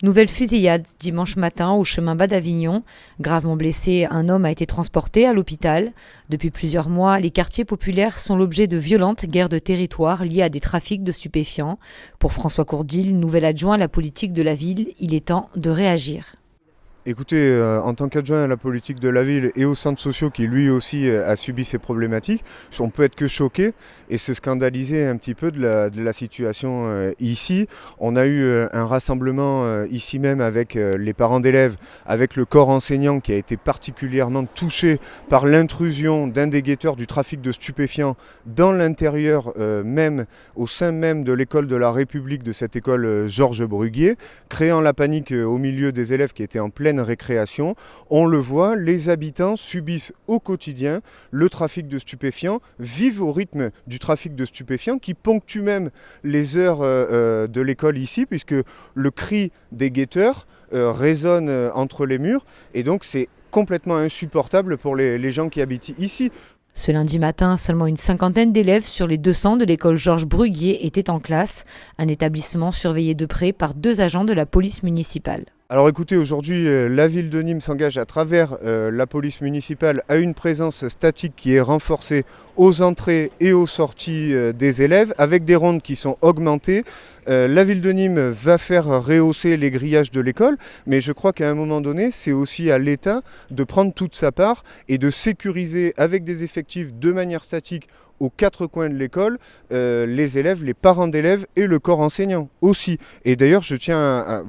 Nouvelle fusillade dimanche matin au chemin bas d'Avignon. Gravement blessé, un homme a été transporté à l'hôpital. Depuis plusieurs mois, les quartiers populaires sont l'objet de violentes guerres de territoire liées à des trafics de stupéfiants. Pour François Courdil, nouvel adjoint à la politique de la ville, il est temps de réagir. Écoutez, en tant qu'adjoint à la politique de la ville et aux centres sociaux qui lui aussi a subi ces problématiques, on peut être que choqué et se scandaliser un petit peu de la situation ici. On a eu un rassemblement ici même avec les parents d'élèves, avec le corps enseignant qui a été particulièrement touché par l'intrusion d'un des guetteurs du trafic de stupéfiants dans l'intérieur même, au sein même de l'école de la République, de cette école Georges Bruguier, créant la panique au milieu des élèves qui étaient en pleine récréation. On le voit, les habitants subissent au quotidien le trafic de stupéfiants, vivent au rythme du trafic de stupéfiants qui ponctue même les heures de l'école ici, puisque le cri des guetteurs résonne entre les murs, et donc c'est complètement insupportable pour les gens qui habitent ici. Ce lundi matin, seulement une cinquantaine d'élèves sur les 200 de l'école Georges Bruguier étaient en classe, un établissement surveillé de près par 2 agents de la police municipale. Alors écoutez, aujourd'hui, la ville de Nîmes s'engage à travers la police municipale à une présence statique qui est renforcée aux entrées et aux sorties des élèves, avec des rondes qui sont augmentées. La ville de Nîmes va faire rehausser les grillages de l'école, mais je crois qu'à un moment donné, c'est aussi à l'État de prendre toute sa part et de sécuriser avec des effectifs de manière statique aux 4 coins de l'école, les élèves, les parents d'élèves et le corps enseignant aussi. Et d'ailleurs, je tiens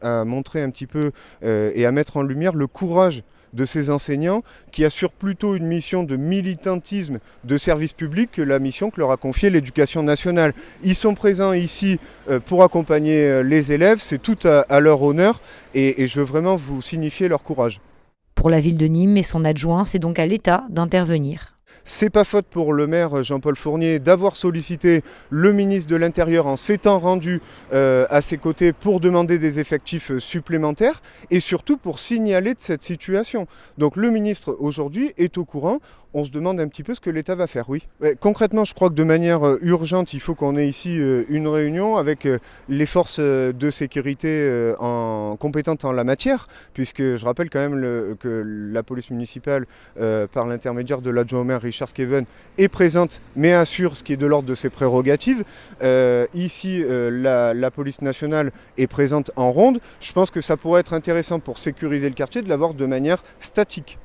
à montrer un petit peu et à mettre en lumière le courage de ces enseignants qui assurent plutôt une mission de militantisme de service public que la mission que leur a confiée l'éducation nationale. Ils sont présents ici pour accompagner les élèves, c'est tout à leur honneur et je veux vraiment vous signifier leur courage. Pour la ville de Nîmes et son adjoint, c'est donc à l'État d'intervenir. C'est pas faute pour le maire Jean-Paul Fournier d'avoir sollicité le ministre de l'Intérieur en s'étant rendu à ses côtés pour demander des effectifs supplémentaires et surtout pour signaler de cette situation. Donc le ministre aujourd'hui est au courant. On se demande un petit peu ce que l'État va faire, oui. Concrètement, je crois que de manière urgente, il faut qu'on ait ici une réunion avec les forces de sécurité compétentes en la matière, puisque je rappelle quand même que la police municipale, par l'intermédiaire de l'adjoint au maire Richard Skeven, est présente, mais assure ce qui est de l'ordre de ses prérogatives. Ici, la police nationale est présente en ronde. Je pense que ça pourrait être intéressant pour sécuriser le quartier de l'avoir de manière statique.